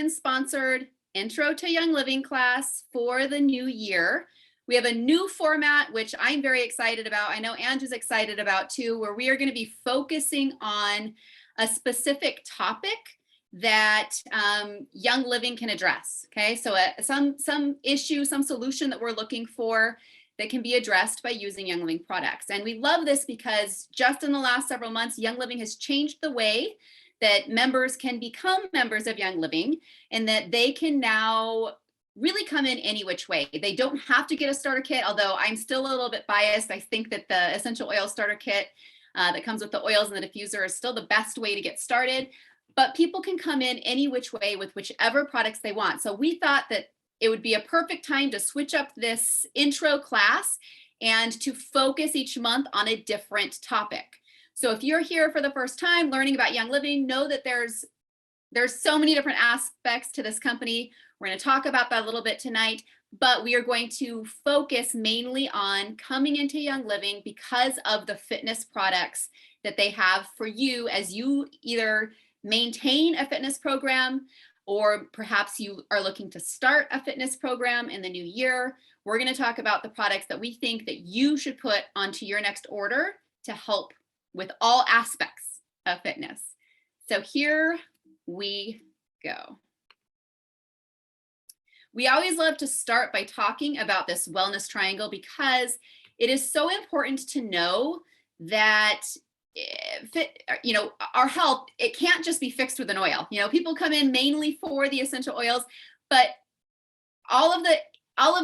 Sponsored Intro to Young Living class for the new year. We have a new format, which I'm very excited about. I know Andrew's excited about too, where we are going to be focusing on a specific topic that Young Living can address. Okay, so some issue, some solution that we're looking for that can be addressed by using Young Living products. And we love this because just in the last several months, Young Living has changed the way that members can become members of Young Living, and that they can now really come in any which way. They don't have to get a starter kit, although I'm still a little bit biased. I think that the essential oil starter kit that comes with the oils and the diffuser is still the best way to get started, but people can come in any which way with whichever products they want. So we thought that it would be a perfect time to switch up this intro class and to focus each month on a different topic. So if you're here for the first time learning about Young Living, know that there's so many different aspects to this company. We're going to talk about that a little bit tonight, but we are going to focus mainly on coming into Young Living because of the fitness products that they have for you as you either maintain a fitness program, or perhaps you are looking to start a fitness program in the new year. We're going to talk about the products that we think that you should put onto your next order to help with all aspects of fitness. So here we go. We always love to start by talking about this wellness triangle because it is so important to know that our health, it can't just be fixed with an oil. People come in mainly for the essential oils, but all of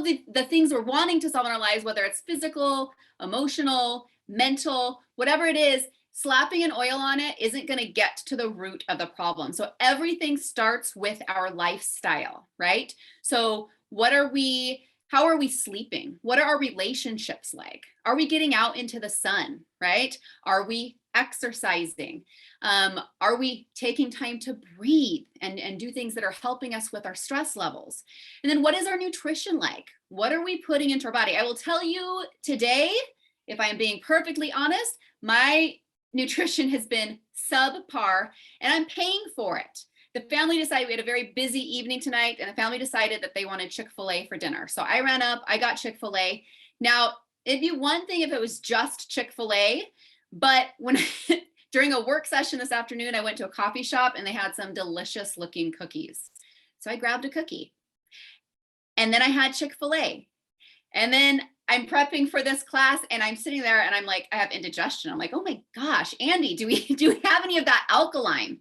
the things we're wanting to solve in our lives, whether it's physical, emotional, mental, whatever it is, slapping an oil on it isn't going to get to the root of the problem. So everything starts with our lifestyle, right? So how are we sleeping? What are our relationships like? Are we getting out into the sun, right? Are we exercising? Are we taking time to breathe and do things that are helping us with our stress levels? And then what is our nutrition like? What are we putting into our body? I will tell you today, if I am being perfectly honest, my nutrition has been subpar and I'm paying for it. The family decided, we had a very busy evening tonight, and the family decided that they wanted Chick-fil-A for dinner. So I ran up, I got Chick-fil-A. Now, it'd be one thing if it was just Chick-fil-A, but when during a work session this afternoon, I went to a coffee shop and they had some delicious looking cookies. So I grabbed a cookie. And then I had Chick-fil-A. And then I'm prepping for this class and I'm sitting there and I'm like, I have indigestion. I'm like, oh my gosh, Andy, do we have any of that alkaline?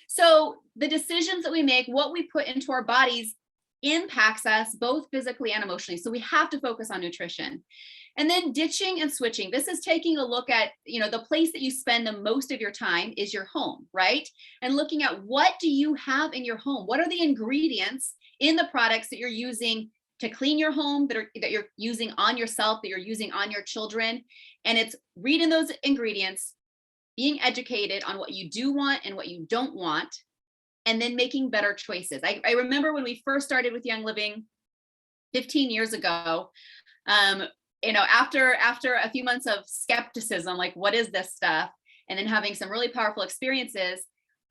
So the decisions that we make, what we put into our bodies impacts us both physically and emotionally. So we have to focus on nutrition. And then ditching and switching. This is taking a look at, the place that you spend the most of your time is your home, right? And looking at what do you have in your home? What are the ingredients in the products that you're using to clean your home, that you're using on yourself, that you're using on your children? And it's reading those ingredients, being educated on what you do want and what you don't want, and then making better choices. I remember when we first started with Young Living 15 years ago, after a few months of skepticism, like what is this stuff? And then having some really powerful experiences,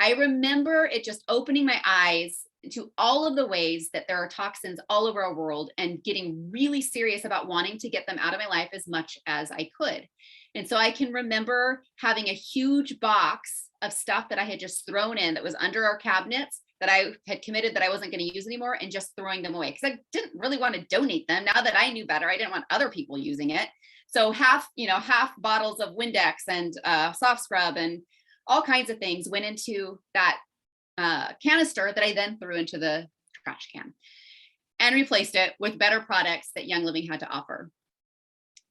I remember it just opening my eyes to all of the ways that there are toxins all over our world and getting really serious about wanting to get them out of my life as much as I could. And so I can remember having a huge box of stuff that I had just thrown in that was under our cabinets that I had committed that I wasn't going to use anymore, and just throwing them away because I didn't really want to donate them. Now that I knew better, I didn't want other people using it. So half bottles of Windex and soft scrub and all kinds of things went into that canister that I then threw into the trash can and replaced it with better products that Young Living had to offer.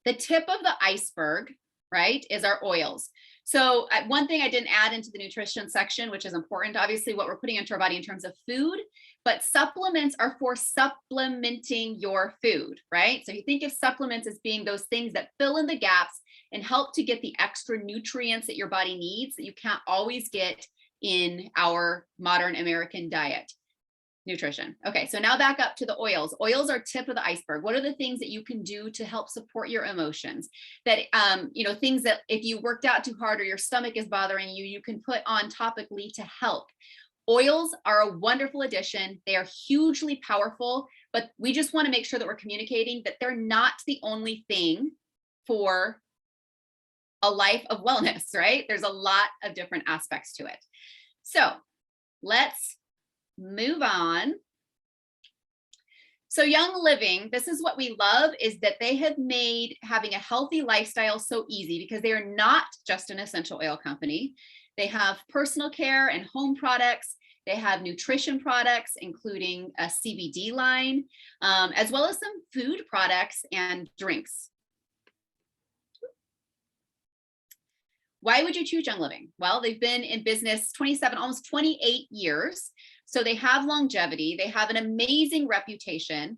The tip of the iceberg, right, is our oils. So one thing I didn't add into the nutrition section, which is important, obviously what we're putting into our body in terms of food, but supplements are for supplementing your food, right? So you think of supplements as being those things that fill in the gaps and help to get the extra nutrients that your body needs that you can't always get in our modern American diet. Nutrition. Okay, so now back up to the oils. Oils are tip of the iceberg. What are the things that you can do to help support your emotions? That, things that if you worked out too hard or your stomach is bothering you, you can put on topically to help. Oils are a wonderful addition. They are hugely powerful, but we just want to make sure that we're communicating that they're not the only thing for a life of wellness, right? There's a lot of different aspects to it. So let's move on. So Young Living, this is what we love, is that they have made having a healthy lifestyle so easy because they are not just an essential oil company. They have personal care and home products. They have nutrition products, including a CBD line, as well as some food products and drinks. Why would you choose Young Living? Well, they've been in business 27, almost 28 years. So they have longevity. They have an amazing reputation.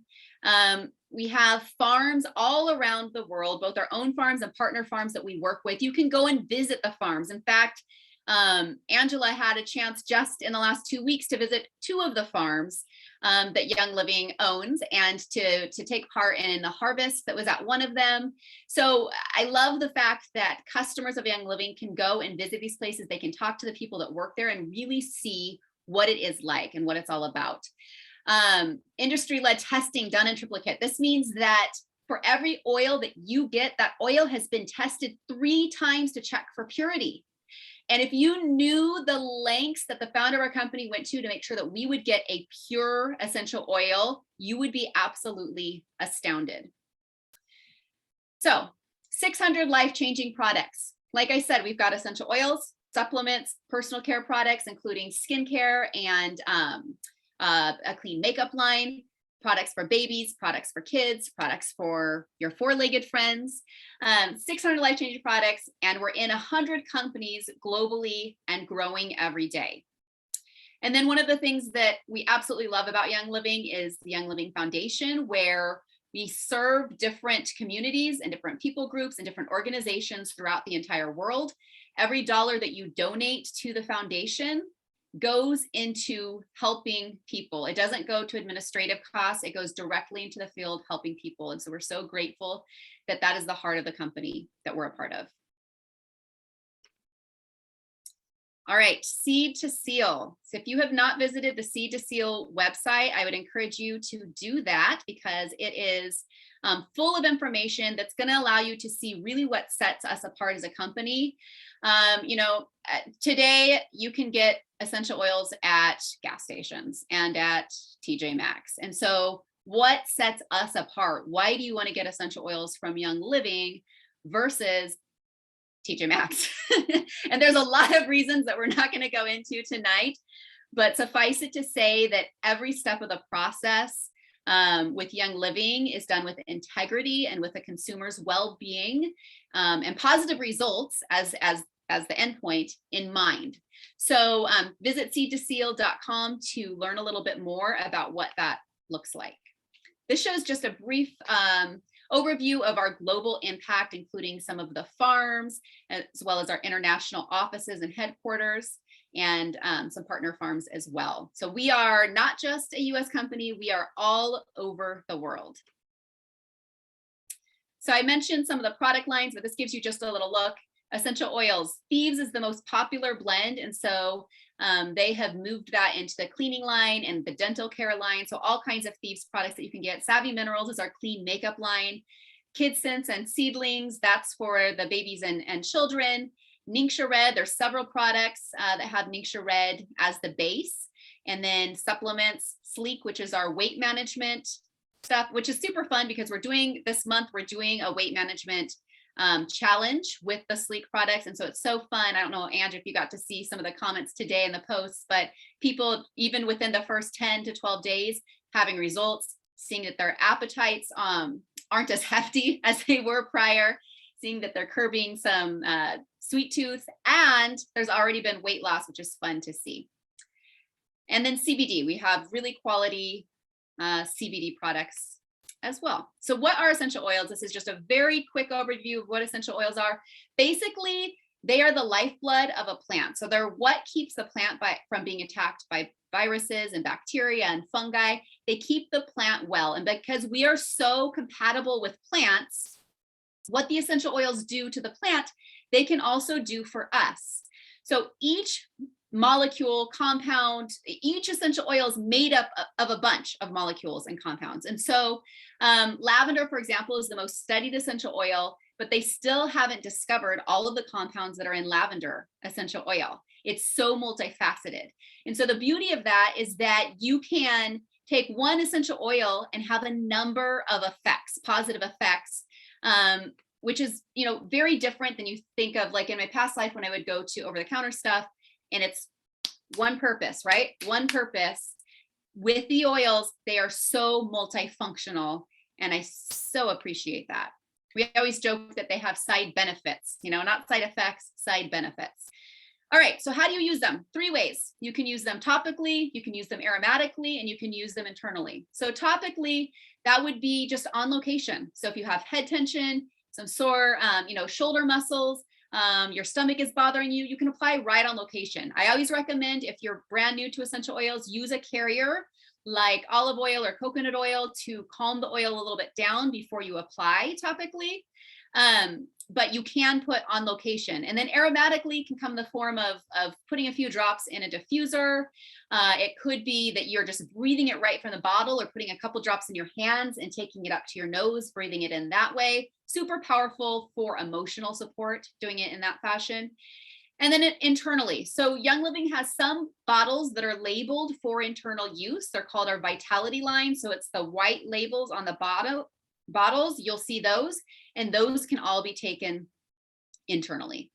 We have farms all around the world, both our own farms and partner farms that we work with. You can go and visit the farms. In fact, Angela had a chance just in the last 2 weeks to visit 2 of the farms that Young Living owns and to take part in the harvest that was at one of them. So I love the fact that customers of Young Living can go and visit these places. They can talk to the people that work there and really see what it is like and what it's all about. Industry-led testing done in triplicate. This means that for every oil that you get, that oil has been tested 3 times to check for purity. And if you knew the lengths that the founder of our company went to make sure that we would get a pure essential oil, you would be absolutely astounded. So 600 life-changing products. Like I said, we've got essential oils, supplements, personal care products, including skincare and a clean makeup line, products for babies, products for kids, products for your 4-legged friends, 600 life-changing products, and we're in 100 companies globally and growing every day. And then one of the things that we absolutely love about Young Living is the Young Living Foundation, where we serve different communities and different people groups and different organizations throughout the entire world. Every dollar that you donate to the foundation goes into helping people. It doesn't go to administrative costs. It goes directly into the field helping people. And so we're so grateful that that is the heart of the company that we're a part of. All right, Seed to Seal. So if you have not visited the Seed to Seal website, I would encourage you to do that because it is full of information that's going to allow you to see really what sets us apart as a company. Today you can get essential oils at gas stations and at TJ Maxx. And so what sets us apart? Why do you want to get essential oils from Young Living versus TJ Maxx? And there's a lot of reasons that we're not going to go into tonight, but suffice it to say that every step of the process with Young Living is done with integrity and with the consumer's well-being and positive results as the endpoint in mind. So visit seedtoseal.com to learn a little bit more about what that looks like. This shows just a brief overview of our global impact, including some of the farms, as well as our international offices and headquarters, and some partner farms as well. So we are not just a US company, we are all over the world. So I mentioned some of the product lines, but this gives you just a little look. Essential oils. Thieves is the most popular blend, and so they have moved that into the cleaning line and the dental care line. So all kinds of Thieves products that you can get. Savvy Minerals is our clean makeup line. Kids Sense and Seedlings, that's for the babies and children. Ningxia Red, there's several products that have Ningxia Red as the base. And then supplements, Sleek, which is our weight management stuff, which is super fun because we're doing a weight management challenge with the Sleek products. And so it's so fun. I don't know, Ange, if you got to see some of the comments today in the posts, but people, even within the first 10 to 12 days, having results, seeing that their appetites aren't as hefty as they were prior, seeing that they're curbing some sweet tooth, and there's already been weight loss, which is fun to see. And then CBD, we have really quality CBD products as well. So what are essential oils? This is just a very quick overview of what essential oils are. Basically, they are the lifeblood of a plant. So they're what keeps the plant from being attacked by viruses and bacteria and fungi. They keep the plant well. And because we are so compatible with plants, what the essential oils do to the plant, they can also do for us. So each molecule, compound. Each essential oil is made up of a bunch of molecules and compounds. And so lavender, for example, is the most studied essential oil, but they still haven't discovered all of the compounds that are in lavender essential oil. It's so multifaceted. And so the beauty of that is that you can take one essential oil and have a number of effects, positive effects, which is, you know, very different than you think of. Like in my past life when I would go to over-the-counter stuff, and it's one purpose, right? One purpose. With the oils, they are so multifunctional, and I so appreciate that. We always joke that they have side benefits, you know, not side effects, side benefits. All right, so how do you use them? 3 ways. You can use them topically, you can use them aromatically, and you can use them internally. So topically, that would be just on location. So if you have head tension, some sore, you know, shoulder muscles, your stomach is bothering you, you can apply right on location. I always recommend, if you're brand new to essential oils, use a carrier like olive oil or coconut oil to calm the oil a little bit down before you apply topically. But you can put on location. And then aromatically can come in the form of putting a few drops in a diffuser. It could be that you're just breathing it right from the bottle, or putting a couple drops in your hands and taking it up to your nose, breathing it in that way. Super powerful for emotional support, doing it in that fashion. And then internally. So Young Living has some bottles that are labeled for internal use. They're called our Vitality line. So it's the white labels on the bottles, you'll see those, and those can all be taken internally.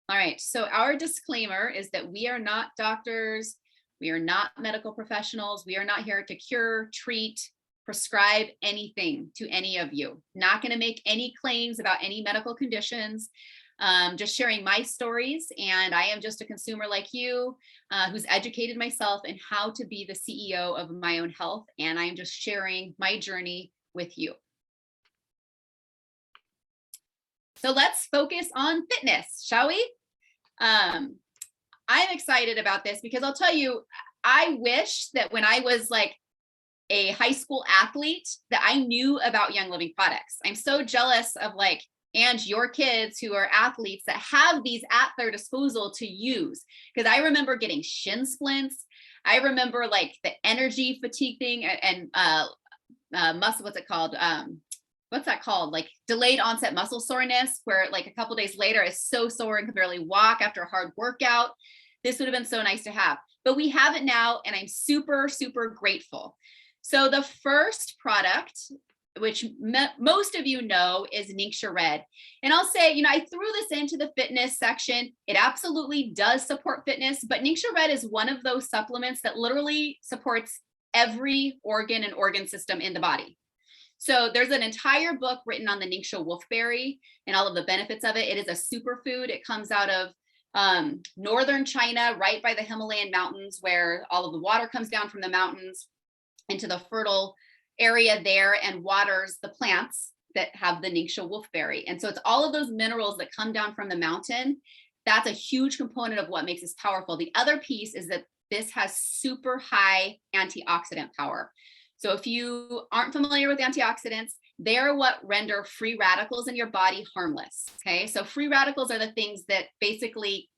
All right, so our disclaimer is that we are not doctors, we are not medical professionals, we are not here to cure, treat, prescribe anything to any of you. Not going to make any claims about any medical conditions. Just sharing my stories, and I am just a consumer like you who's educated myself in how to be the CEO of my own health, and I am just sharing my journey with you. So let's focus on fitness, shall we? I'm excited about this because I'll tell you, I wish that when I was like a high school athlete that I knew about Young Living products. I'm so jealous of like, and your kids who are athletes that have these at their disposal to use. Because I remember getting shin splints. I remember like the energy fatigue thing and muscle, what's it called? What's that called? Like delayed onset muscle soreness, where like a couple days later it's so sore and can barely walk after a hard workout. This would have been so nice to have, but we have it now, and I'm super, super grateful. So the first product, which most of you know, is Ningxia Red. And I'll say, you know, I threw this into the fitness section. It absolutely does support fitness, but Ningxia Red is one of those supplements that literally supports every organ and organ system in the body. So there's an entire book written on the Ningxia wolfberry and all of the benefits of it. It is a superfood. It comes out of northern China, right by the Himalayan mountains, where all of the water comes down from the mountains into the fertile area there and waters the plants that have the Ningxia wolfberry. And so it's all of those minerals that come down from the mountain. That's a huge component of what makes this powerful. The other piece is that this has super high antioxidant power. So if you aren't familiar with antioxidants, they're what render free radicals in your body harmless. Okay, so free radicals are the things that basically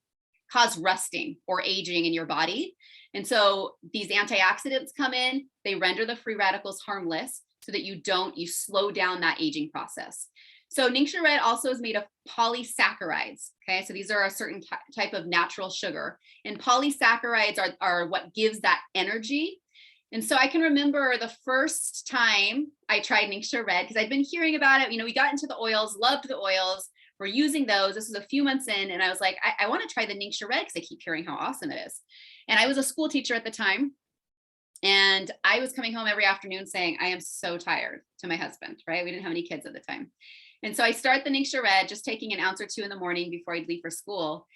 cause rusting or aging in your body. And so these antioxidants come in, they render the free radicals harmless so that you slow down that aging process. So Ningxia Red also is made of polysaccharides. Okay, so these are a certain type of natural sugar, and polysaccharides are what gives that energy. And so I can remember the first time I tried Ningxia Red, because I'd been hearing about it. You know, we got into the oils, loved the oils. We're using those. This was a few months in, and I was like, I want to try the Ningxia Red because I keep hearing how awesome it is. And I was a school teacher at the time, and I was coming home every afternoon saying, I am so tired, to my husband, right? We didn't have any kids at the time. And so I start the Ningxia Red, just taking an ounce or two in the morning before I'd leave for school.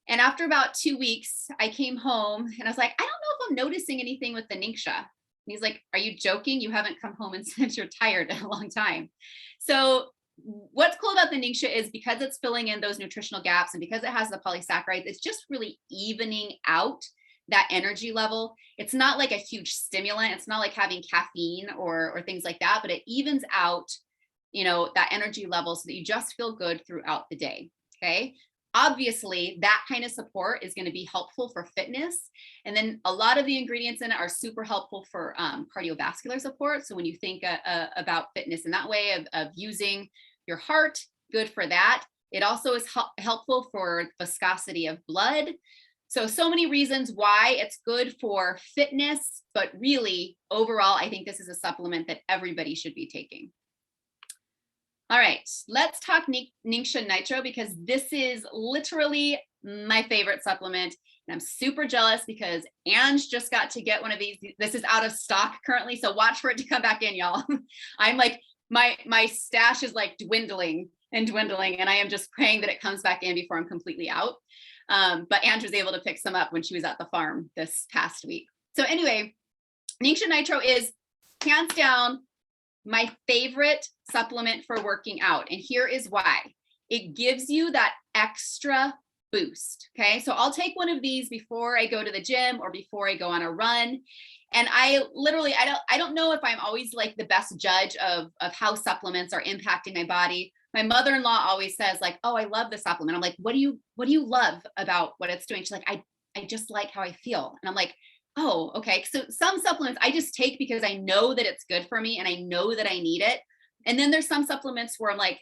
And after about 2 weeks, I came home and I was like, I don't know if I'm noticing anything with the Ningxia. And he's like, are you joking? You haven't come home and said you're tired in a long time. So what's cool about the Ningxia is because it's filling in those nutritional gaps, and because it has the polysaccharides, it's just really evening out that energy level. It's not like a huge stimulant. It's not like having caffeine or things like that, but it evens out, you know, that energy level so that you just feel good throughout the day. Okay. obviously that kind of support is going to be helpful for fitness. And then a lot of the ingredients in it are super helpful for cardiovascular support. So when you think about fitness in that way of using your heart, good for that. It also is helpful for viscosity of blood. So many reasons why it's good for fitness, but really overall, I think this is a supplement that everybody should be taking. All right, let's talk Ningxia Nitro, because this is literally my favorite supplement. And I'm super jealous because Ange just got to get one of these. This is out of stock currently, so watch for it to come back in, y'all. I'm like, my stash is like dwindling and dwindling, and I am just praying that it comes back in before I'm completely out. But Ange was able to pick some up when she was at the farm this past week. So anyway, Ningxia Nitro is hands down my favorite supplement for working out. And here is why. It gives you that extra boost. Okay. So I'll take one of these before I go to the gym or before I go on a run. And I literally, I don't know if I'm always like the best judge of how supplements are impacting my body. My mother-in-law always says like, oh, I love the supplement. I'm like, what do you love about what it's doing? She's like, I just like how I feel. And I'm like, oh, okay. So some supplements I just take because I know that it's good for me and I know that I need it. And then there's some supplements where I'm like,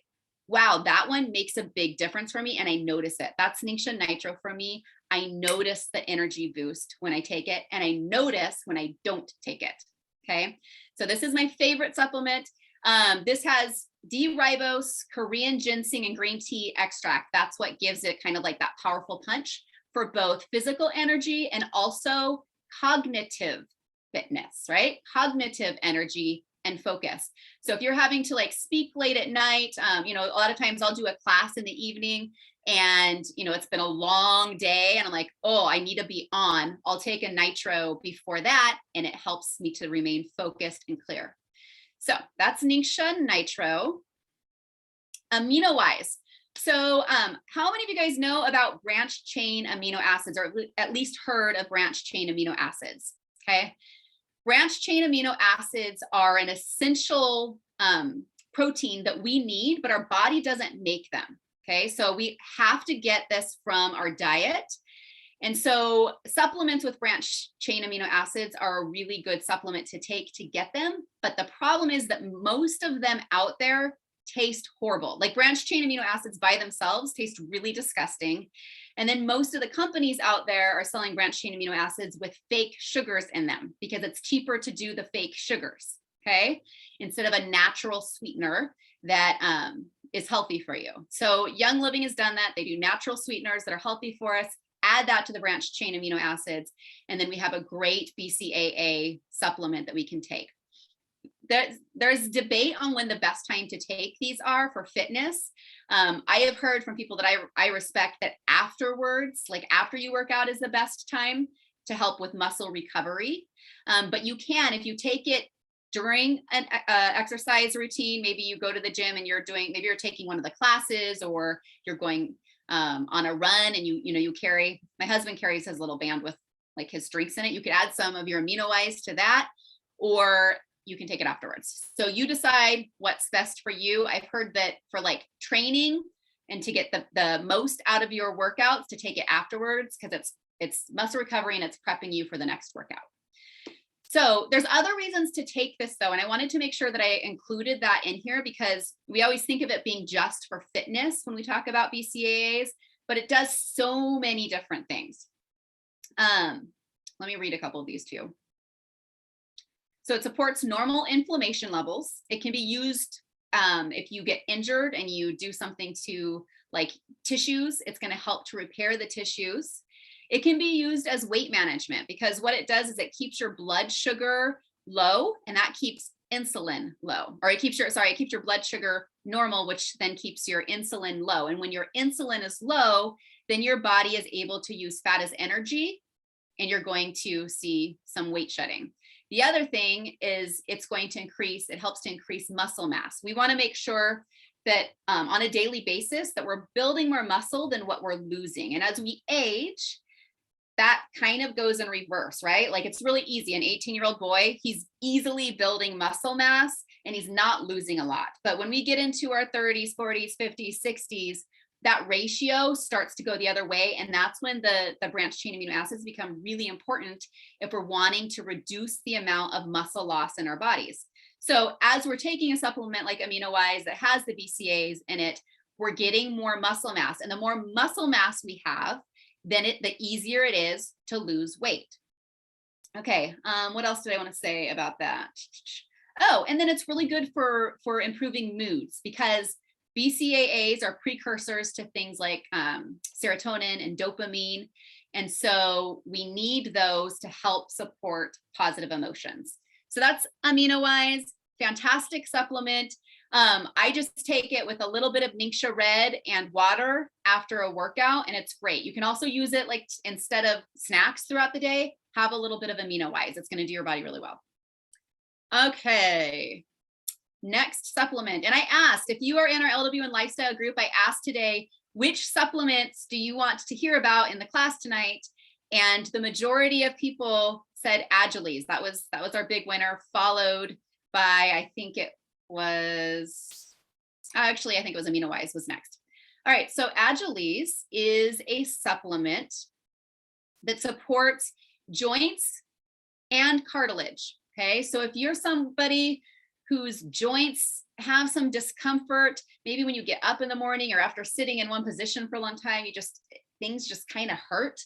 wow, that one makes a big difference for me and I notice it. That's Ningxia Nitro for me. I notice the energy boost when I take it and I notice when I don't take it. Okay. So this is my favorite supplement. This has D-ribose, Korean ginseng, and green tea extract. That's what gives it kind of like that powerful punch for both physical energy and also cognitive fitness, right? Cognitive energy and focus. So if you're having to like speak late at night, a lot of times I'll do a class in the evening and, it's been a long day and I'm like, oh, I need to be on. I'll take a nitro before that and it helps me to remain focused and clear. So that's Ningxia Nitro. Amino-wise. So how many of you guys know about branched chain amino acids, or at least heard of branched chain amino acids? Okay. Branched chain amino acids are an essential protein that we need, but our body doesn't make them. Okay. So we have to get this from our diet. And so supplements with branched chain amino acids are a really good supplement to take to get them. But the problem is that most of them out there taste horrible. Like branched chain amino acids by themselves taste really disgusting. And then most of the companies out there are selling branched chain amino acids with fake sugars in them because it's cheaper to do the fake sugars, okay, instead of a natural sweetener that is healthy for you. So Young Living has done that. They do natural sweeteners that are healthy for us. Add that to the branched chain amino acids, and then we have a great BCAA supplement that we can take. There's debate on when the best time to take these are for fitness. I have heard from people that I respect that afterwards, like after you work out, is the best time to help with muscle recovery. But you can, if you take it during an exercise routine, maybe you go to the gym and maybe you're taking one of the classes, or you're going on a run and you carry, my husband carries his little band with like his drinks in it. You could add some of your amino-wise to that, or you can take it afterwards. So you decide what's best for you. I've heard that for like training and to get the most out of your workouts, to take it afterwards, because it's muscle recovery and it's prepping you for the next workout. So there's other reasons to take this though. And I wanted to make sure that I included that in here because we always think of it being just for fitness when we talk about BCAAs, but it does so many different things. Let me read a couple of these to you. So it supports normal inflammation levels. It can be used if you get injured and you do something to like tissues, it's going to help to repair the tissues. It can be used as weight management because what it does is it keeps your blood sugar low, and that keeps insulin low, or it keeps your blood sugar normal, which then keeps your insulin low. And when your insulin is low, then your body is able to use fat as energy, and you're going to see some weight shedding. The other thing is it helps to increase muscle mass. We want to make sure that on a daily basis that we're building more muscle than what we're losing. And as we age, that kind of goes in reverse, right? Like it's really easy. An 18-year-old boy, he's easily building muscle mass and he's not losing a lot. But when we get into our 30s, 40s, 50s, 60s, that ratio starts to go the other way. And that's when the branched chain amino acids become really important if we're wanting to reduce the amount of muscle loss in our bodies. So as we're taking a supplement like AminoWise that has the BCAAs in it, we're getting more muscle mass. And the more muscle mass we have, then the easier it is to lose weight. Okay, what else did I want to say about that? Oh, and then it's really good for improving moods, because BCAAs are precursors to things like serotonin and dopamine. And so we need those to help support positive emotions. So that's AminoWise, fantastic supplement. I just take it with a little bit of Ningxia Red and water after a workout, and it's great. You can also use it like instead of snacks throughout the day, have a little bit of AminoWise. It's going to do your body really well. Okay, next supplement. And I asked, if you are in our LW and lifestyle group, I asked today, which supplements do you want to hear about in the class tonight? And the majority of people said Agiles. That was our big winner, followed by, I think it was, actually, I think it was AminoWise was next. All right, so Agiles is a supplement that supports joints and cartilage. Okay, so if you're somebody whose joints have some discomfort, maybe when you get up in the morning or after sitting in one position for a long time, things just kind of hurt.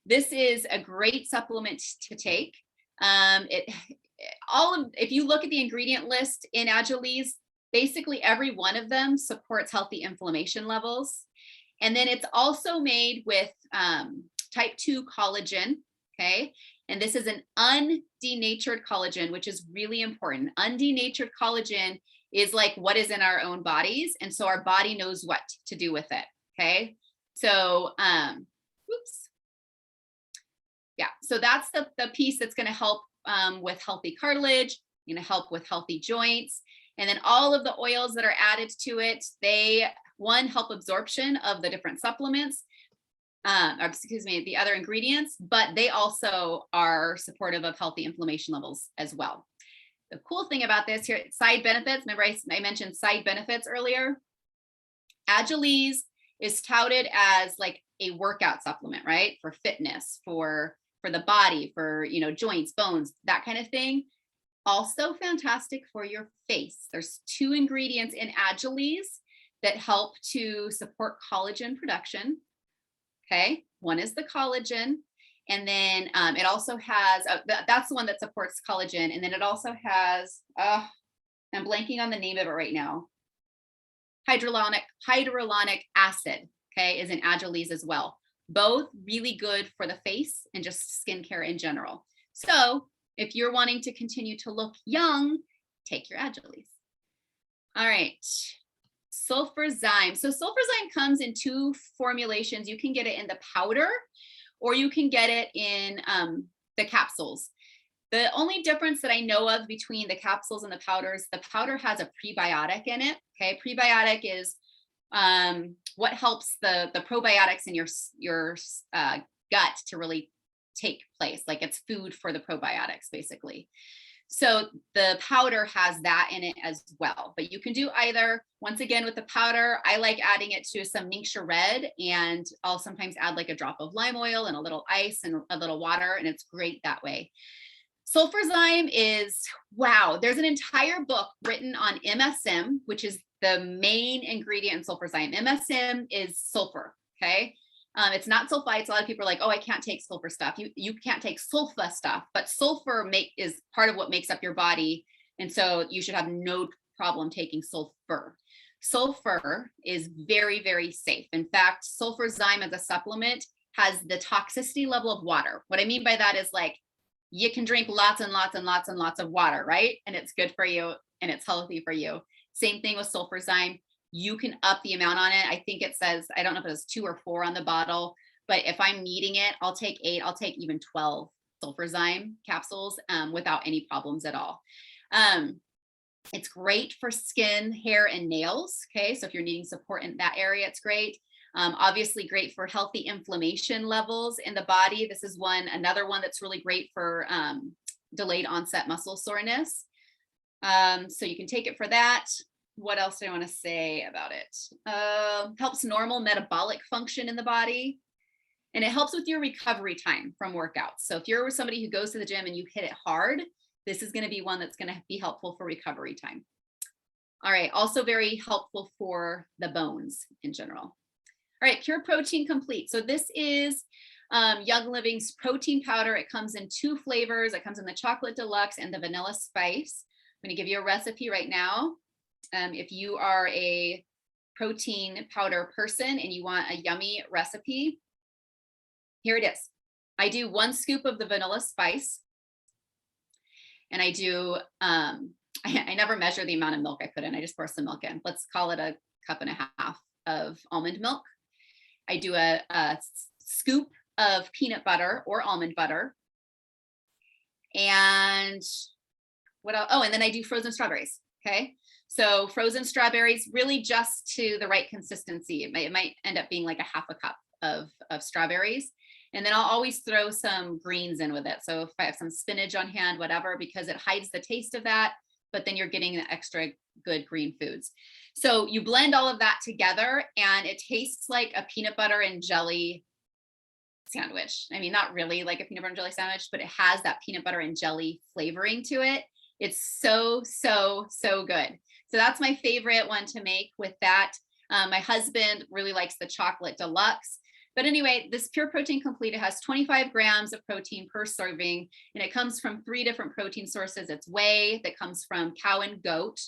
This is a great supplement to take. If you look at the ingredient list in Agiles, basically every one of them supports healthy inflammation levels. And then it's also made with type 2 collagen, okay? And this is an undenatured collagen, which is really important. Undenatured collagen is like what is in our own bodies. And so our body knows what to do with it, okay? So, yeah, so that's the piece that's gonna help with healthy cartilage, gonna help with healthy joints. And then all of the oils that are added to it, they, one, help absorption of the different supplements, the other ingredients, but they also are supportive of healthy inflammation levels as well. The cool thing about this here, side benefits, remember I mentioned side benefits earlier? Agiles is touted as like a workout supplement, right? For fitness, for the body, for, joints, bones, that kind of thing. Also fantastic for your face. There's 2 ingredients in Agiles that help to support collagen production. Okay, one is the collagen, and then it also has, that's the one that supports collagen, and then it also has, I'm blanking on the name of it right now, hyaluronic acid, okay, is in Agiles as well. Both really good for the face and just skincare in general. So if you're wanting to continue to look young, take your Agiles. All right. SULFURZYME. So SULFURZYME comes in 2 formulations. You can get it in the powder, or you can get it in the capsules. The only difference that I know of between the capsules and the powders, the powder has a prebiotic in it. Okay, prebiotic is what helps the probiotics in your gut to really take place. Like it's food for the probiotics, basically. So the powder has that in it as well, but you can do either. Once again, with the powder, I like adding it to some Ningxia Red, and I'll sometimes add like a drop of lime oil and a little ice and a little water, and it's great that way. SULFURZYME is, wow, there's an entire book written on MSM, which is the main ingredient in SULFURZYME. MSM is sulfur, okay? It's not sulfites. A lot of people are like, oh, I can't take sulfur stuff. You can't take sulfa stuff, but sulfur is part of what makes up your body. And so you should have no problem taking sulfur. Sulfur is very, very safe. In fact, SULFURZYME as a supplement has the toxicity level of water. What I mean by that is like, you can drink lots and lots and lots and lots of water, right? And it's good for you and it's healthy for you. Same thing with SULFURZYME. You can up the amount on it. I think it says, I don't know if it was 2 or 4 on the bottle, but if I'm needing it, I'll take 8, I'll take even 12 SULFURZYME capsules without any problems at all. It's great for skin, hair, and nails. Okay, so if you're needing support in that area, it's great. Obviously great for healthy inflammation levels in the body. This is another one that's really great for delayed onset muscle soreness. So you can take it for that. what else do I want to say about it? Helps normal metabolic function in the body. And it helps with your recovery time from workouts. So if you're somebody who goes to the gym and you hit it hard, this is going to be one that's going to be helpful for recovery time. All right, also very helpful for the bones in general. All right, Pure Protein Complete. So this is Young Living's protein powder. It comes in 2 flavors. It comes in the chocolate deluxe and the vanilla spice. I'm going to give you a recipe right now. If you are a protein powder person and you want a yummy recipe, here it is. I do 1 scoop of the vanilla spice, and I do, I never measure the amount of milk I put in. I just pour some milk in. Let's call it a 1.5 cups of almond milk. I do a scoop of peanut butter or almond butter. And what else? Oh, and then I do frozen strawberries. Okay. So frozen strawberries, really just to the right consistency. It might end up being like a 1/2 cup of strawberries. And then I'll always throw some greens in with it. So if I have some spinach on hand, whatever, because it hides the taste of that, but then you're getting the extra good green foods. So you blend all of that together and it tastes like a peanut butter and jelly sandwich. I mean, not really like a peanut butter and jelly sandwich, but it has that peanut butter and jelly flavoring to it. It's so, so, so good. So that's my favorite one to make with that. My husband really likes the chocolate deluxe. But anyway, this Pure Protein Complete, it has 25 grams of protein per serving, and it comes from 3 different protein sources. It's whey that comes from cow and goat.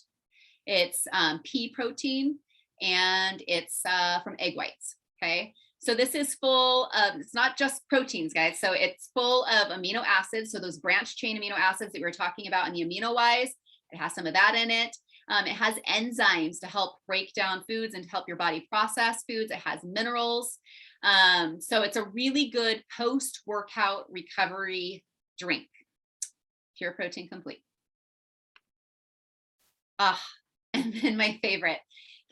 It's pea protein, and it's from egg whites, okay? So this is full of, it's not just proteins, guys. So it's full of amino acids. So those branched chain amino acids that we were talking about in the amino-wise, it has some of that in it. It has enzymes to help break down foods and to help your body process foods. It has minerals. So it's a really good post-workout recovery drink. Pure Protein Complete. And then my favorite.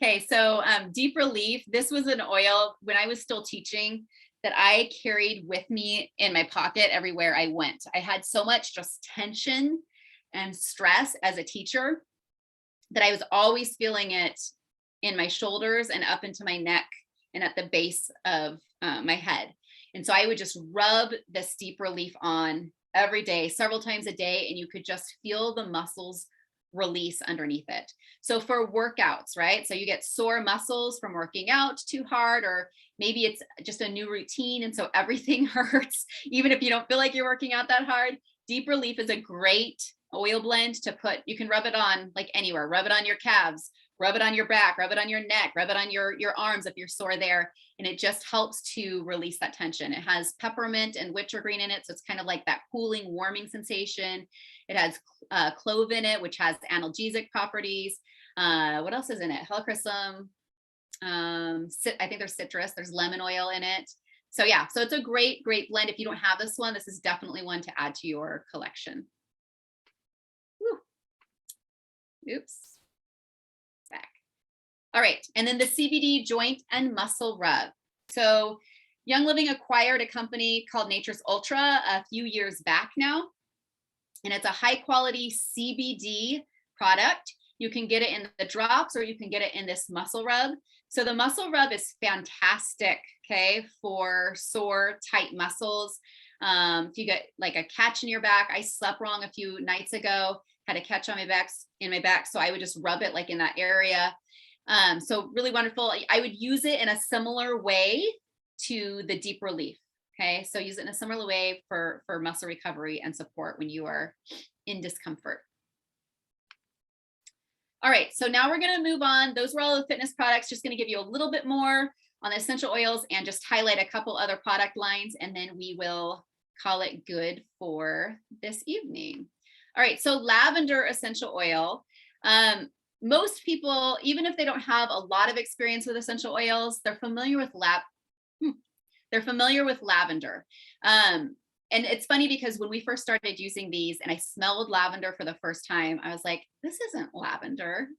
Okay, so Deep Relief. This was an oil when I was still teaching that I carried with me in my pocket everywhere I went. I had so much just tension and stress as a teacher that I was always feeling it in my shoulders and up into my neck and at the base of my head. And so I would just rub this Deep Relief on every day, several times a day, and you could just feel the muscles release underneath it. So for workouts, right? So you get sore muscles from working out too hard, or maybe it's just a new routine. And so everything hurts, even if you don't feel like you're working out that hard. Deep Relief is a great oil blend to put. You can rub it on like anywhere, rub it on your calves, rub it on your back, rub it on your neck, rub it on your arms if you're sore there. And it just helps to release that tension. It has peppermint and wintergreen in it. So it's kind of like that cooling, warming sensation. It has clove in it, which has analgesic properties. What else is in it? Helichrysum. I think there's citrus. There's lemon oil in it. So yeah, so it's a great, great blend. If you don't have this one, this is definitely one to add to your collection. Woo. Oops. Back. All right. And then the CBD joint and muscle rub. So Young Living acquired a company called Nature's Ultra a few years back now. And it's a high quality CBD product. You can get it in the drops or you can get it in this muscle rub. So the muscle rub is fantastic, okay, for sore, tight muscles. If you get like a catch in your back, I slept wrong a few nights ago, had a catch on my back, so I would just rub it like in that area. So really wonderful. I would use it in a similar way to the Deep Relief. Okay, so use it in a similar way for muscle recovery and support when you are in discomfort. All right, so now we're going to move on. Those were all the fitness products. Just going to give you a little bit more on the essential oils and just highlight a couple other product lines, and then we will call it good for this evening. All right, so lavender essential oil. Most people, even if they don't have a lot of experience with essential oils, they're familiar with lavender. And it's funny because when we first started using these and I smelled lavender for the first time, I was like, this isn't lavender.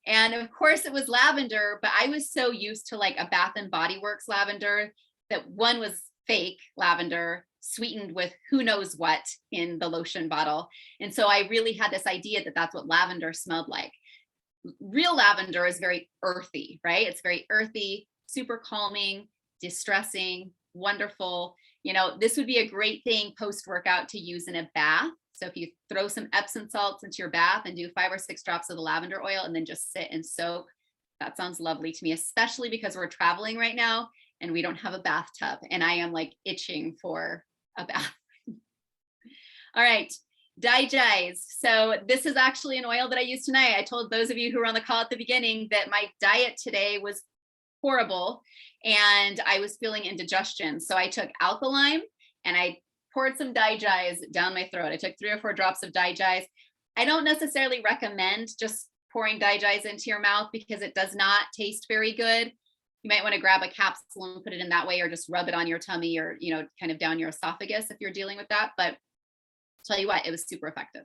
And of course it was lavender, but I was so used to like a Bath and Body Works lavender that one was fake lavender sweetened with who knows what in the lotion bottle. And so I really had this idea that that's what lavender smelled like. real lavender is very earthy, right? It's very earthy, super calming, distressing, wonderful. You know, this would be a great thing post-workout to use in a bath. So if you throw some Epsom salts into your bath and do 5 or 6 drops of the lavender oil and then just sit and soak, that sounds lovely to me, especially because we're traveling right now and we don't have a bathtub and I am like itching for a bath. All right, Digize. So this is actually an oil that I used tonight. I told those of you who were on the call at the beginning that my diet today was horrible and I was feeling indigestion. So I took alkaline and I poured some Digize down my throat. I took 3 or 4 drops of Digize. I don't necessarily recommend just pouring Digize into your mouth because it does not taste very good. You might want to grab a capsule and put it in that way, or just rub it on your tummy, or, you know, kind of down your esophagus if you're dealing with that. But I'll tell you what, it was super effective.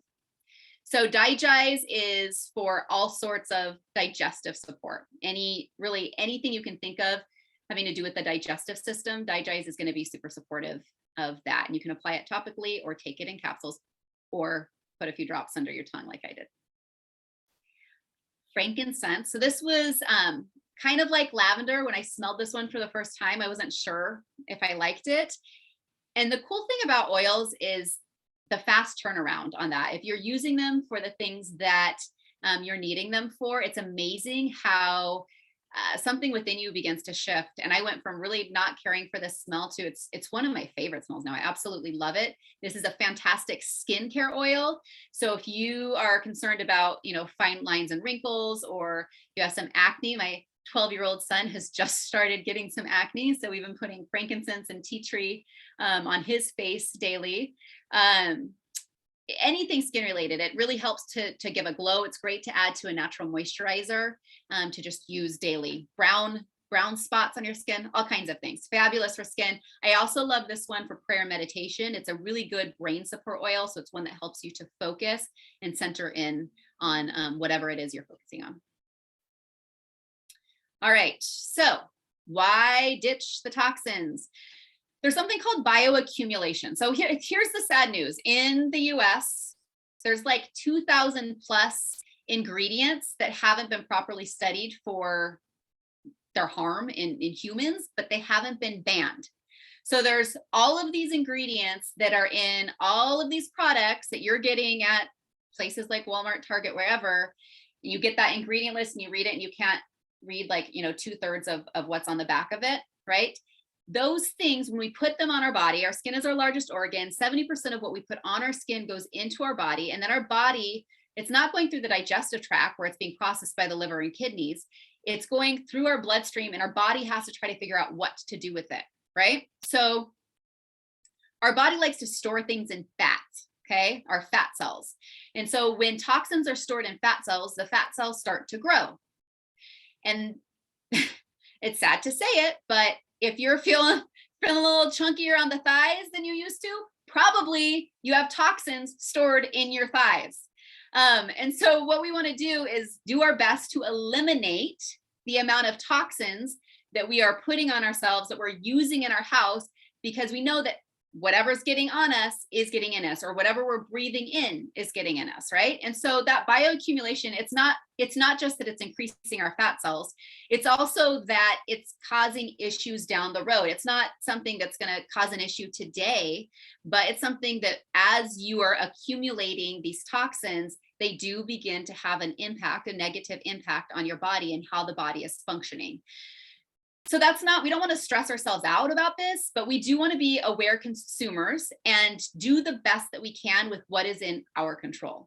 So Digize is for all sorts of digestive support. Really anything you can think of having to do with the digestive system, Digize is going to be super supportive of that. And you can apply it topically or take it in capsules or put a few drops under your tongue like I did. Frankincense. So this was kind of like lavender. When I smelled this one for the first time, I wasn't sure if I liked it. And the cool thing about oils is the fast turnaround on that. If you're using them for the things that you're needing them for, it's amazing how something within you begins to shift. And I went from really not caring for this smell to it's one of my favorite smells now. I absolutely love it. This is a fantastic skincare oil. So if you are concerned about, you know, fine lines and wrinkles, or you have some acne, my 12-year-old son has just started getting some acne. So we've been putting frankincense and tea tree on his face daily. Anything skin related, it really helps to give a glow. It's great to add to a natural moisturizer, to just use daily. Brown spots on your skin, all kinds of things. Fabulous for skin. I also love this one for prayer and meditation. It's a really good brain support oil. So it's one that helps you to focus and center in on whatever it is you're focusing on. All right, so why ditch the toxins? There's something called bioaccumulation. So here's the sad news. In the US, there's like 2,000 plus ingredients that haven't been properly studied for their harm in humans, but they haven't been banned. So there's all of these ingredients that are in all of these products that you're getting at places like Walmart, Target, wherever. You get that ingredient list and you read it and you can't read, like, you know, 2/3 of what's on the back of it, right? Those things, when we put them on our body, our skin is our largest organ. 70% of what we put on our skin goes into our body. And then our body, it's not going through the digestive tract where it's being processed by the liver and kidneys. It's going through our bloodstream, and our body has to try to figure out what to do with it, right? So our body likes to store things in fat, okay? Our fat cells. And so when toxins are stored in fat cells, the fat cells start to grow. And it's sad to say it, but if you're feeling a little chunkier on the thighs than you used to, probably you have toxins stored in your thighs. And so what we want to do is do our best to eliminate the amount of toxins that we are putting on ourselves, that we're using in our house, because we know that whatever's getting on us is getting in us, or whatever we're breathing in is getting in us, right? And so that bioaccumulation, it's not just that it's increasing our fat cells, it's also that it's causing issues down the road. It's not something that's going to cause an issue today, but it's something that as you are accumulating these toxins, they do begin to have an impact, a negative impact on your body and how the body is functioning. So we don't want to stress ourselves out about this, but we do want to be aware consumers and do the best that we can with what is in our control.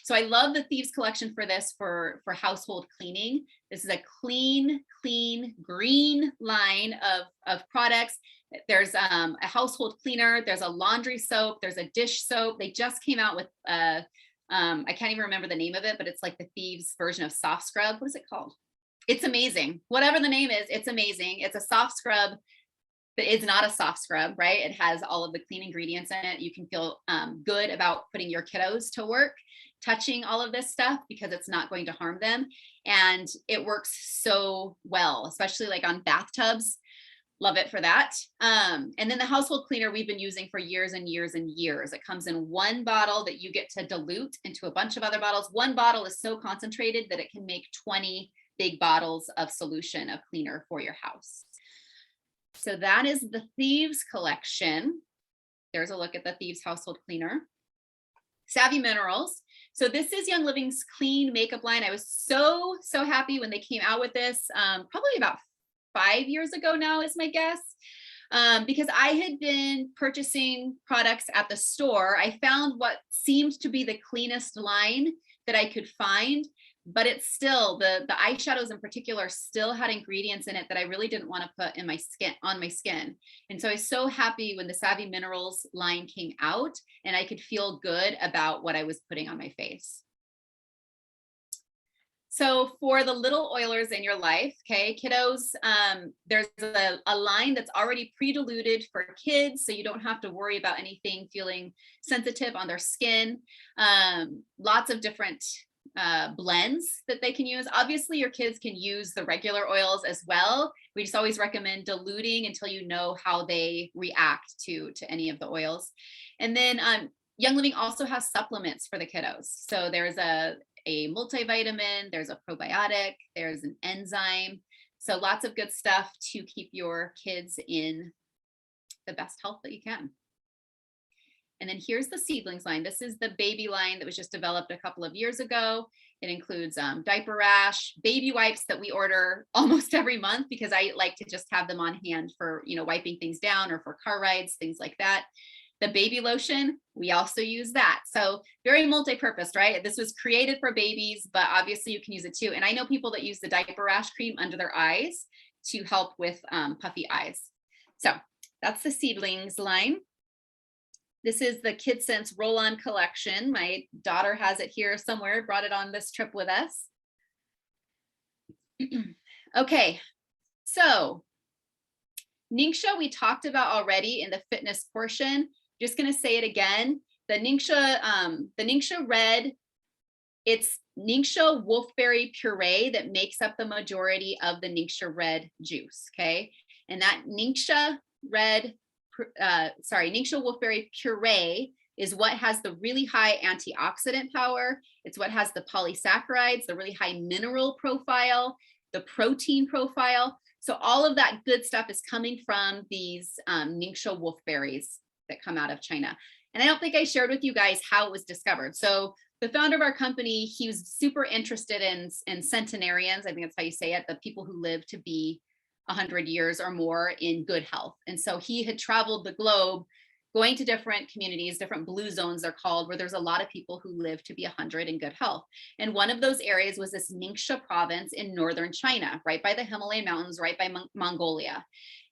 So I love the Thieves collection for this, for household cleaning. This is a clean, green line of products. There's a household cleaner, there's a laundry soap, there's a dish soap. They just came out with, I can't even remember the name of it, but it's like the Thieves version of soft scrub. What is it called? It's amazing. Whatever the name is, it's amazing. It's a soft scrub, but it's not a soft scrub, right? It has all of the clean ingredients in it. You can feel good about putting your kiddos to work, touching all of this stuff, because it's not going to harm them. And it works so well, especially like on bathtubs. Love it for that. And then the household cleaner we've been using for years and years and years. It comes in one bottle that you get to dilute into a bunch of other bottles. One bottle is so concentrated that it can make 20 big bottles of solution of cleaner for your house. So that is the Thieves collection. There's a look at the Thieves household cleaner. Savvy Minerals. So this is Young Living's clean makeup line. I was so happy when they came out with this, probably about 5 years ago now is my guess, because I had been purchasing products at the store. I found what seemed to be the cleanest line that I could find, but it's still, the eyeshadows in particular still had ingredients in it that I really didn't want to put in my skin, on my skin. And so I was so happy when the Savvy Minerals line came out and I could feel good about what I was putting on my face. So for the little oilers in your life, okay, kiddos, there's a line that's already pre-diluted for kids, so you don't have to worry about anything feeling sensitive on their skin. Lots of different blends that they can use. Obviously, your kids can use the regular oils as well. We just always recommend diluting until you know how they react to any of the oils. And then Young Living also has supplements for the kiddos. So there's a multivitamin, there's a probiotic, there's an enzyme. So lots of good stuff to keep your kids in the best health that you can. And then here's the Seedlings line. This is the baby line that was just developed a couple of years ago. It includes diaper rash, baby wipes that we order almost every month because I like to just have them on hand for, wiping things down or for car rides, things like that. The baby lotion, we also use that. So very multi-purpose, right? This was created for babies, but obviously you can use it too. And I know people that use the diaper rash cream under their eyes to help with puffy eyes. So that's the Seedlings line. This is the KidSense roll-on collection. My daughter has it here somewhere, brought it on this trip with us. Okay, so Ningxia we talked about already in the fitness portion. Just going to say it again. The Ningxia red, it's Ningxia wolfberry puree that makes up the majority of the Ningxia red juice, okay? And that Ningxia wolfberry puree is what has the really high antioxidant power. It's what has the polysaccharides, the really high mineral profile, the protein profile. So all of that good stuff is coming from these Ningxia wolfberries that come out of China. And I don't think I shared with you guys how it was discovered. So the founder of our company, he was super interested in centenarians. I think that's how you say it, the people who live to be 100 years or more in good health. And so he had traveled the globe, going to different communities, different blue zones they're called, where there's a lot of people who live to be 100 in good health. And one of those areas was this Ningxia province in northern China, right by the Himalayan mountains, right by Mongolia.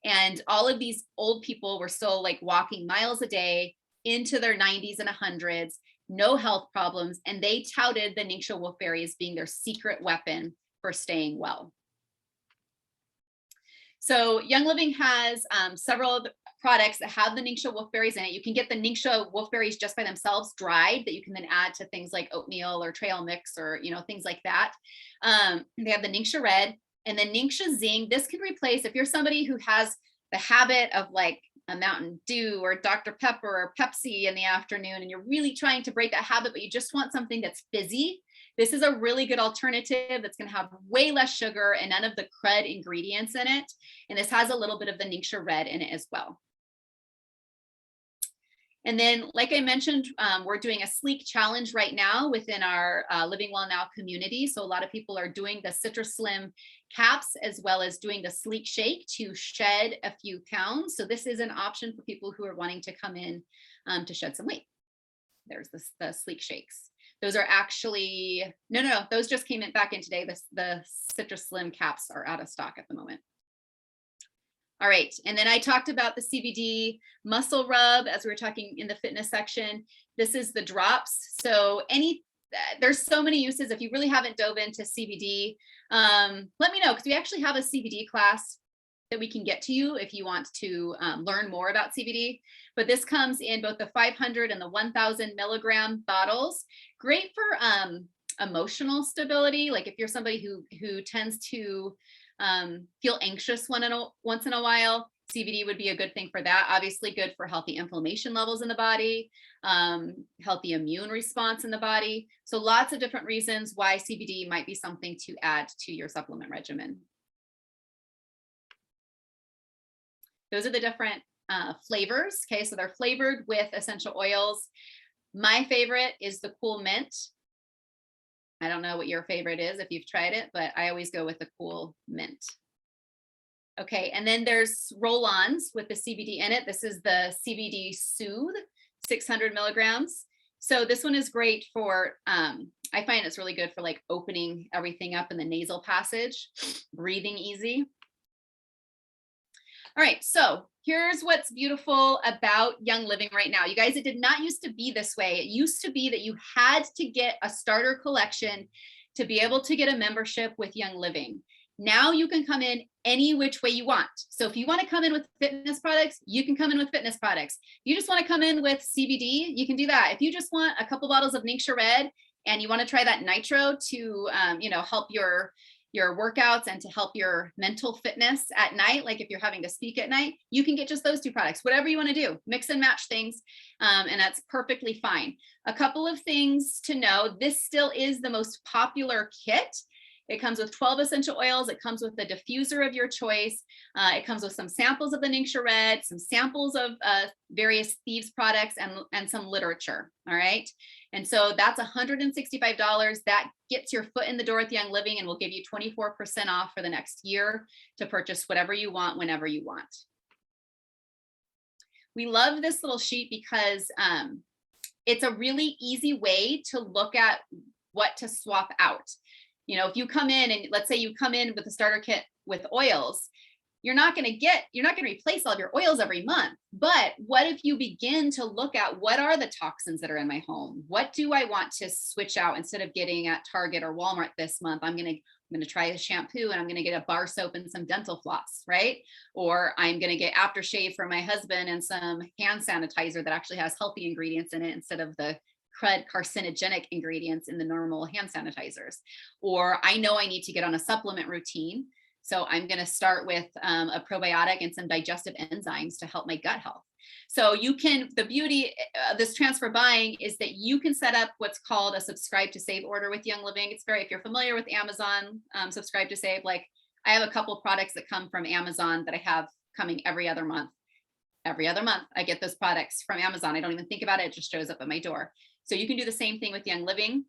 And all of these old people were still like walking miles a day into their 90s and 100s, no health problems. And they touted the Ningxia wolfberry as being their secret weapon for staying well. So Young Living has several products that have the Ningxia wolfberries in it. You can get the Ningxia wolfberries just by themselves dried that you can then add to things like oatmeal or trail mix or, things like that. They have the Ningxia red and then Ningxia Zing. This can replace, if you're somebody who has the habit of like a Mountain Dew or Dr. Pepper or Pepsi in the afternoon, and you're really trying to break that habit, but you just want something that's fizzy, this is a really good alternative that's going to have way less sugar and none of the crud ingredients in it. And this has a little bit of the Ningxia red in it as well. And then, like I mentioned, we're doing a sleek challenge right now within our Living Well Now community. So a lot of people are doing the Citrus Slim caps as well as doing the sleek shake to shed a few pounds. So this is an option for people who are wanting to come in to shed some weight. There's the sleek shakes. Those are actually, no, those just came in back in today. The Citrus Slim caps are out of stock at the moment. All right, and then I talked about the CBD muscle rub as we were talking in the fitness section. This is the drops. So there's so many uses. If you really haven't dove into CBD, let me know, because we actually have a CBD class that we can get to you if you want to learn more about CBD. But this comes in both the 500 and the 1000 milligram bottles. Great for emotional stability. Like if you're somebody who tends to feel anxious once in a while, CBD would be a good thing for that. Obviously good for healthy inflammation levels in the body, healthy immune response in the body. So lots of different reasons why CBD might be something to add to your supplement regimen. Those are the different flavors. Okay, so they're flavored with essential oils. My favorite is the cool mint. I don't know what your favorite is if you've tried it, but I always go with the cool mint. Okay, and then there's roll-ons with the CBD in it. This is the CBD Soothe, 600 milligrams. So this one is great for, I find it's really good for like opening everything up in the nasal passage, breathing easy. All right, so here's what's beautiful about Young Living right now. You guys, it did not used to be this way. It used to be that you had to get a starter collection to be able to get a membership with Young Living. Now you can come in any which way you want. So if you want to come in with fitness products, you can come in with fitness products. If you just want to come in with CBD, you can do that. If you just want a couple bottles of Ningxia Red and you want to try that nitro to, help your workouts and to help your mental fitness at night, like if you're having to speak at night, you can get just those two products, whatever you want to do, mix and match things. And that's perfectly fine. A couple of things to know, this still is the most popular kit. It comes with 12 essential oils. It comes with the diffuser of your choice. It comes with some samples of the Ningxia Red, some samples of various Thieves products, and some literature. All right. And so that's $165. That gets your foot in the door with Young Living and will give you 24% off for the next year to purchase whatever you want, whenever you want. We love this little sheet because it's a really easy way to look at what to swap out. You know, if you come in and let's say you come in with a starter kit with oils, you're not going to replace all of your oils every month. But what if you begin to look at what are the toxins that are in my home? What do I want to switch out instead of getting at Target or Walmart this month? I'm going to try a shampoo and I'm going to get a bar soap and some dental floss, right? Or I'm going to get aftershave for my husband and some hand sanitizer that actually has healthy ingredients in it instead of the crud carcinogenic ingredients in the normal hand sanitizers. Or I know I need to get on a supplement routine. So I'm going to start with a probiotic and some digestive enzymes to help my gut health. So you can, the beauty of this transfer buying is that you can set up what's called a subscribe to save order with Young Living. It's very, if you're familiar with Amazon, subscribe to save, like I have a couple products that come from Amazon that I have coming every other month. Every other month, I get those products from Amazon. I don't even think about it. It just shows up at my door. So you can do the same thing with Young Living.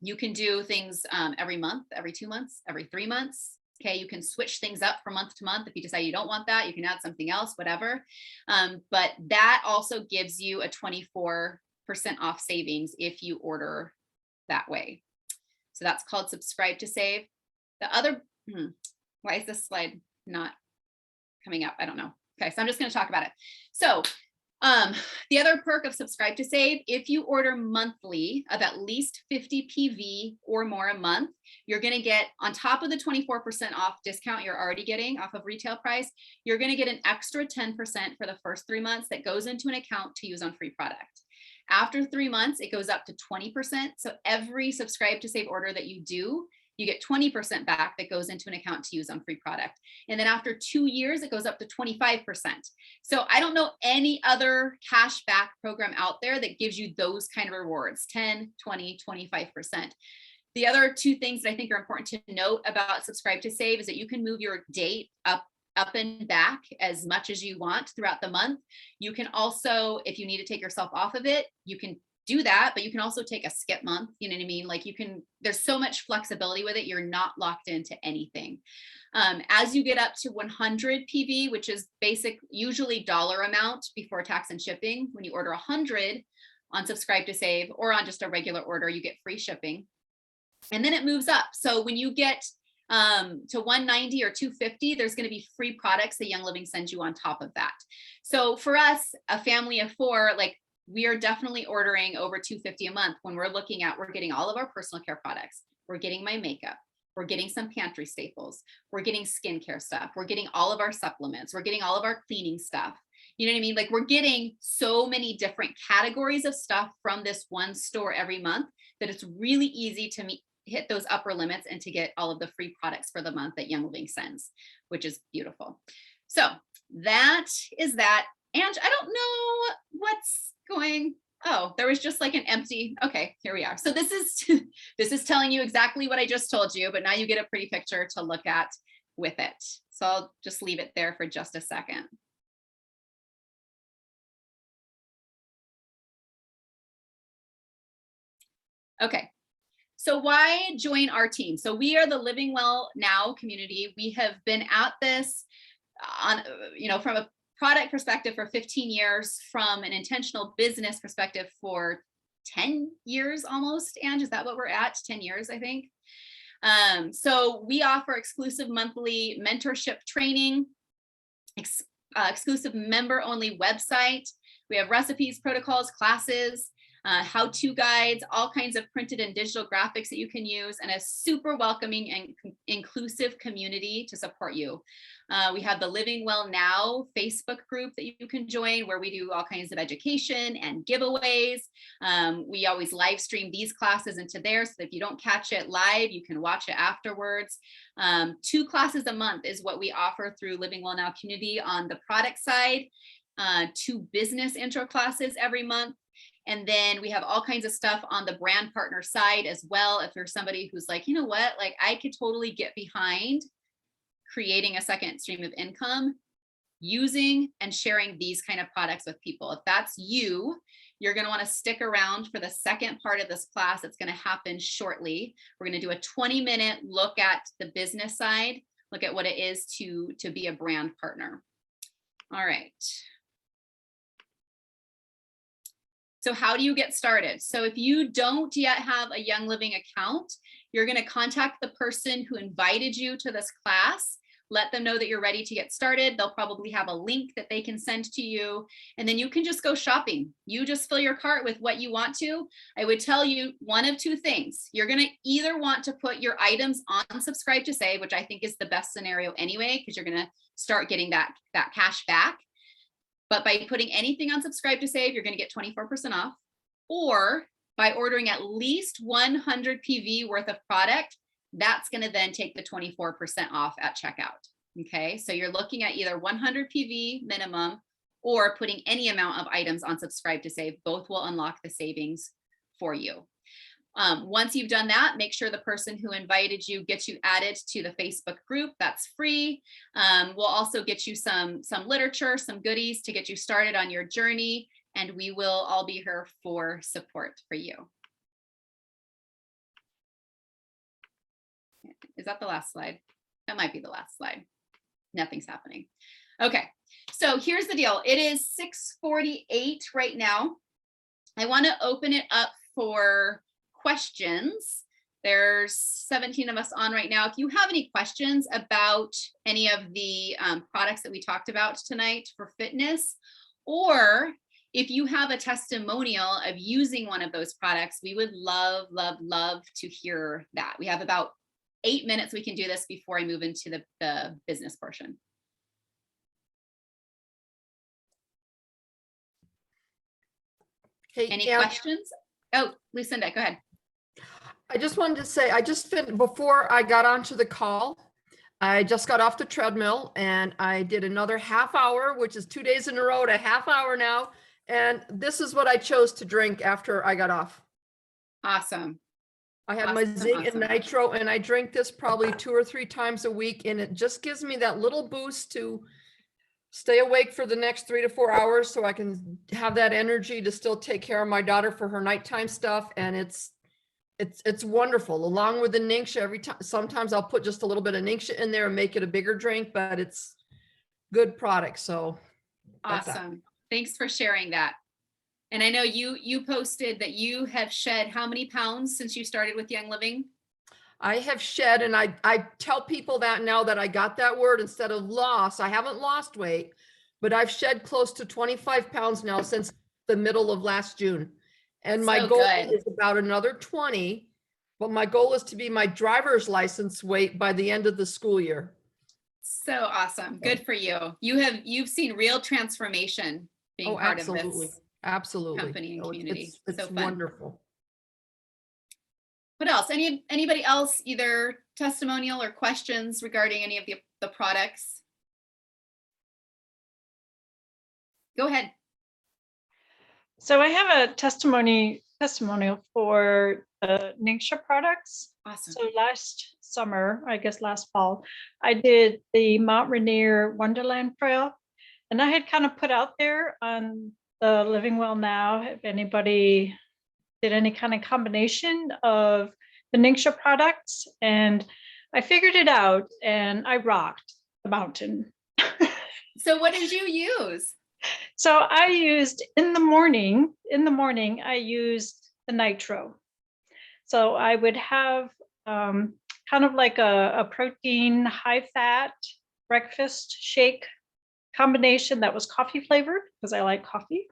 You can do things every month, every 2 months, every 3 months. Okay, you can switch things up from month to month. If you decide you don't want that, you can add something else, whatever. But that also gives you a 24% off savings if you order that way. So that's called subscribe to save. The other, why is this slide not coming up? I don't know. Okay, so I'm just going to talk about it. So the other perk of subscribe to save, if you order monthly of at least 50 PV or more a month, you're going to get, on top of the 24% off discount you're already getting off of retail price, you're going to get an extra 10% for the first 3 months that goes into an account to use on free product. After 3 months, it goes up to 20%. So every subscribe to save order that you do, you get 20% back that goes into an account to use on free product. And then after 2 years, it goes up to 25%. So I don't know any other cash back program out there that gives you those kind of rewards, 10, 20, 25%. The other two things that I think are important to note about subscribe to save is that you can move your date up and back as much as you want throughout the month. You can also, if you need to take yourself off of it, you can do that, but you can also take a skip month. You know what I mean? Like you can, there's so much flexibility with it. You're not locked into anything. As you get up to 100 PV, which is basic, usually dollar amount before tax and shipping, when you order 100 on subscribe to save or on just a regular order, you get free shipping. And then it moves up. So when you get to 190 or 250, there's going to be free products that Young Living sends you on top of that. So for us, a family of 4, like we are definitely ordering over 250 a month when we're looking at, we're getting all of our personal care products. We're getting my makeup. We're getting some pantry staples. We're getting skincare stuff. We're getting all of our supplements. We're getting all of our cleaning stuff. You know what I mean? Like we're getting so many different categories of stuff from this one store every month that it's really easy to hit those upper limits and to get all of the free products for the month that Young Living sends, which is beautiful. So that is that. And I don't know what's going, oh, there was just like an empty, okay, here we are. So this is, this is telling you exactly what I just told you, but now you get a pretty picture to look at with it. So I'll just leave it there for just a second. Okay, so why join our team? So we are the Living Well Now community. We have been at this on, from a product perspective for 15 years, from an intentional business perspective for 10 years almost. And is that what we're at? 10 years, I think. So we offer exclusive monthly mentorship training, exclusive member only website. We have recipes, protocols, classes, how-to guides, all kinds of printed and digital graphics that you can use, and a super welcoming and inclusive community to support you. We have the Living Well Now Facebook group that you can join, where we do all kinds of education and giveaways. We always live stream these classes into there, so that if you don't catch it live, you can watch it afterwards. 2 classes a month is what we offer through Living Well Now community on the product side, 2 business intro classes every month. And then we have all kinds of stuff on the brand partner side as well. If you're somebody who's like, you know what, like I could totally get behind creating a second stream of income using and sharing these kind of products with people. If that's you, you're going to want to stick around for the second part of this class. It's going to happen shortly. We're going to do a 20-minute look at the business side, look at what it is to be a brand partner. All right. So how do you get started? So if you don't yet have a Young Living account, you're going to contact the person who invited you to this class. Let them know that you're ready to get started. They'll probably have a link that they can send to you, and then you can just go shopping. You just fill your cart with what you want to. I would tell you one of 2 things. You're going to either want to put your items on Subscribe to Save, which I think is the best scenario anyway, because you're going to start getting that cash back. But by putting anything on Subscribe to Save, you're going to get 24% off. Or by ordering at least 100 PV worth of product, that's going to then take the 24% off at checkout. Okay, so you're looking at either 100 PV minimum or putting any amount of items on Subscribe to Save. Both will unlock the savings for you. Once you've done that, make sure the person who invited you gets you added to the Facebook group. That's free. We'll also get you some literature, some goodies to get you started on your journey, and we will all be here for support for you. Is that the last slide? That might be the last slide. Nothing's happening. Okay, so here's the deal. It is 6:48 right now. I want to open it up for questions. There's 17 of us on right now. If you have any questions about any of the products that we talked about tonight for fitness, or if you have a testimonial of using one of those products, we would love, love, love to hear that. We have about 8 minutes we can do this before I move into the business portion. Hey, any questions? Oh, Lucinda, go ahead. I just wanted to say, before I got onto the call, I just got off the treadmill and I did another half hour, which is 2 days in a row, a half hour now. And this is what I chose to drink after I got off. Awesome. I had my zinc and nitro, and I drink this probably 2 or 3 times a week. And it just gives me that little boost to stay awake for the next 3 to 4 hours so I can have that energy to still take care of my daughter for her nighttime stuff. And it's wonderful, along with the Ningxia. Every time, sometimes I'll put just a little bit of Ningxia in there and make it a bigger drink, but it's good product. So awesome. Thanks for sharing that. And I know you posted that you have shed how many pounds since you started with Young Living? I have shed, and I tell people that now that I got that word instead of loss. I haven't lost weight, but I've shed close to 25 pounds now since the middle of last June. And my goal is about another 20, but my goal is to be my driver's license weight by the end of the school year. So awesome. Good for you. You've seen real transformation being part of this company and community. It's wonderful. What else? Anybody else, either testimonial or questions regarding any of the products? Go ahead. So I have a testimonial for Ningxia products. Awesome. So last summer, I guess last fall, I did the Mount Rainier Wonderland Trail, and I had kind of put out there on the Living Well Now if anybody did any kind of combination of the Ningxia products, and I figured it out, and I rocked the mountain. So what did you use? So I used in the morning, I used the nitro. So I would have kind of like a protein, high fat breakfast shake combination that was coffee flavored because I like coffee.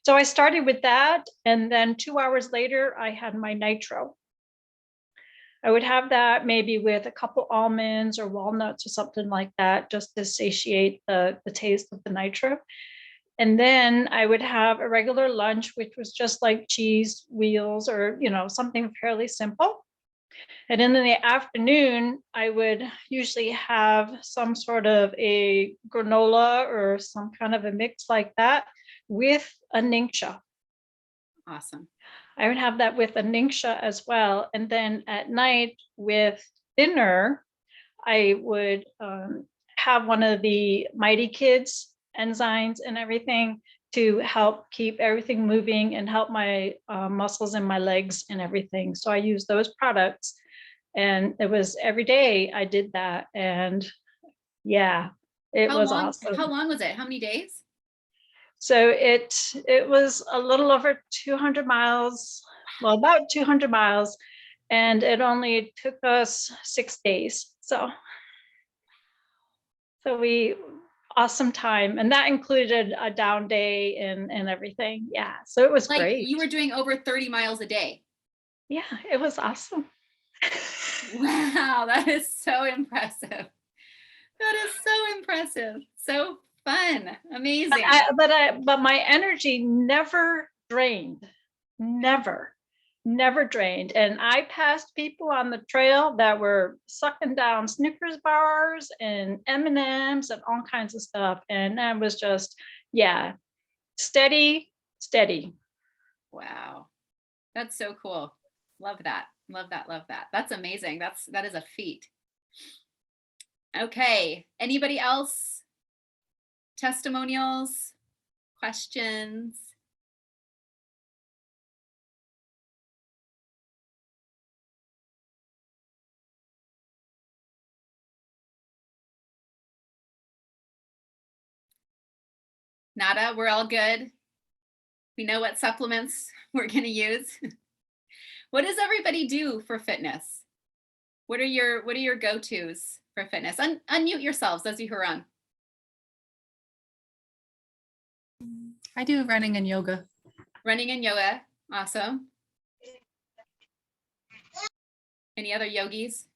So I started with that. And then 2 hours later, I had my nitro. I would have that maybe with a couple almonds or walnuts or something like that, just to satiate the taste of the nitro. And then I would have a regular lunch, which was just like cheese wheels or, something fairly simple. And then in the afternoon, I would usually have some sort of a granola or some kind of a mix like that with a Ningxia. Awesome. I would have that with a Ningxia as well. And then at night with dinner, I would have one of the Mighty Kids enzymes and everything to help keep everything moving and help my muscles in my legs and everything. So I use those products, and it was every day I did that. And yeah, it was awesome. How long was it? How many days? So it was a little over 200 miles, well, about 200 miles, and it only took us 6 days. So we awesome time, and that included a down day and everything. Yeah, so it was Like great. you were doing over 30 miles a day. Yeah, it was awesome. Wow, that is so impressive. That is so impressive. So fun. Amazing. But my energy never drained. Never drained. And I passed people on the trail that were sucking down Snickers bars and M&Ms and all kinds of stuff. And that was just, yeah, steady. Wow. That's so cool. Love that. Love that. Love that. That's amazing. That is a feat. Okay. Anybody else? Testimonials? Questions? Nada, we're all good. We know what supplements we're going to use. What does everybody do for fitness? What are your go-tos for fitness? Unmute yourselves, those of you who are on. I do running and yoga. Running and yoga. Awesome. Any other yogis?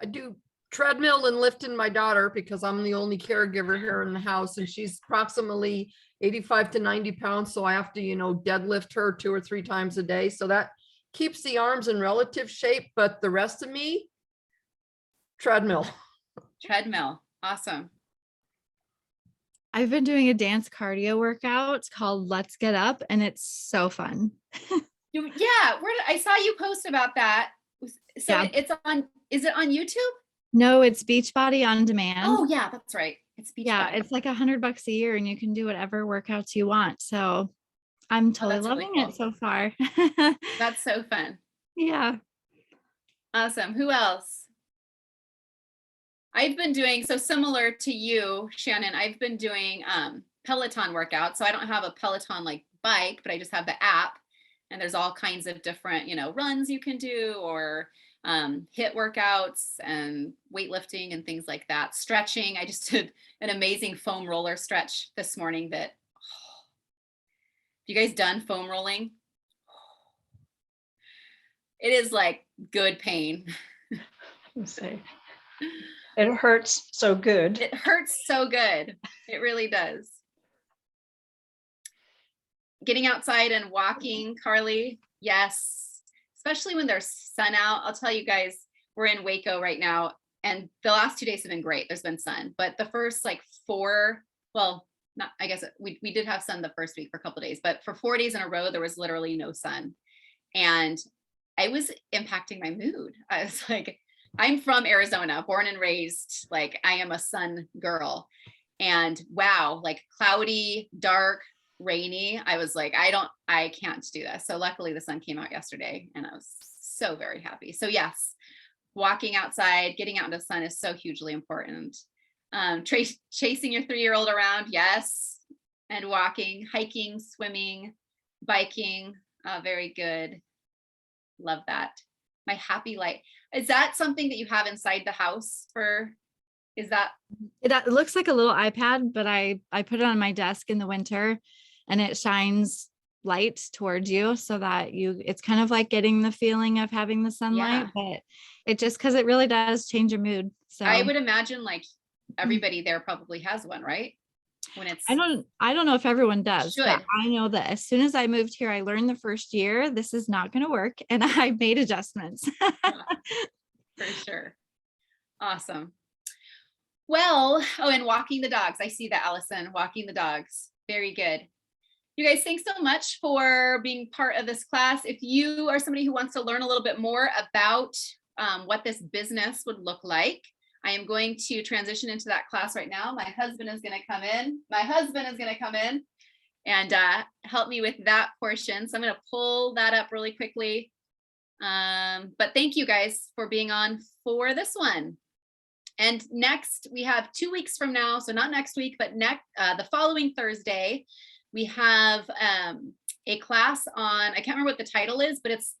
I do treadmill and lifting my daughter because I'm the only caregiver here in the house, and she's approximately 85 to 90 pounds. So I have to, deadlift her 2 or 3 times a day. So that keeps the arms in relative shape, but the rest of me, treadmill. Treadmill. Awesome. I've been doing a dance cardio workout. It's called Let's Get Up, and it's so fun. Yeah, I saw you post about that. So Yeah. Is it on YouTube? No, it's Beachbody on demand. Oh yeah, that's right. It's Beachbody. Yeah, it's like $100 a year, and you can do whatever workouts you want. So I'm totally loving it so far. That's so fun. Yeah. Awesome. Who else? I've been doing, so similar to you, Shannon, I've been doing Peloton workouts. So I don't have a Peloton like bike, but I just have the app, and there's all kinds of different, runs you can do, or HIIT workouts and weightlifting and things like that. Stretching. I just did an amazing foam roller stretch this morning that, you guys done foam rolling? It is like good pain. It hurts so good. It hurts so good. It really does. Getting outside and walking, Carly. Yes. Especially when there's sun out. I'll tell you guys, we're in Waco right now. and the last 2 days have been great. There's been sun, but the first like 4, well, not, I guess we did have sun the first week for a couple of days, but for 4 days in a row, there was literally no sun. And I was impacting my mood. I was like, I'm from Arizona, born and raised, like I am a sun girl. And wow, like cloudy, dark, rainy. I was like, I can't do this. So luckily the sun came out yesterday and I was so very happy. So yes, walking outside, getting out into the sun is so hugely important. Chasing your 3-year-old around, yes. And walking, hiking, swimming, biking, very good. Love that. My happy light. Is that something that you have inside the house is that? It looks like a little iPad, but I put it on my desk in the winter and it shines light towards you so that it's kind of like getting the feeling of having the sunlight, but it just, cause it really does change your mood. So I would imagine like everybody there probably has one, right? When it's, I don't know if everyone does, but should. I know that as soon as I moved here, I learned the first year, this is not going to work. And I made adjustments. For sure. Awesome. Well, and walking the dogs. I see that, Allison, walking the dogs. Very good. You guys, thanks so much for being part of this class. If you are somebody who wants to learn a little bit more about what this business would look like, I am going to transition into that class right now. My husband is going to come in and help me with that portion. So I'm going to pull that up really quickly. But thank you guys for being on for this one. And next, we have 2 weeks from now, so not next week, but the following Thursday, we have a class on, I can't remember what the title is, but it's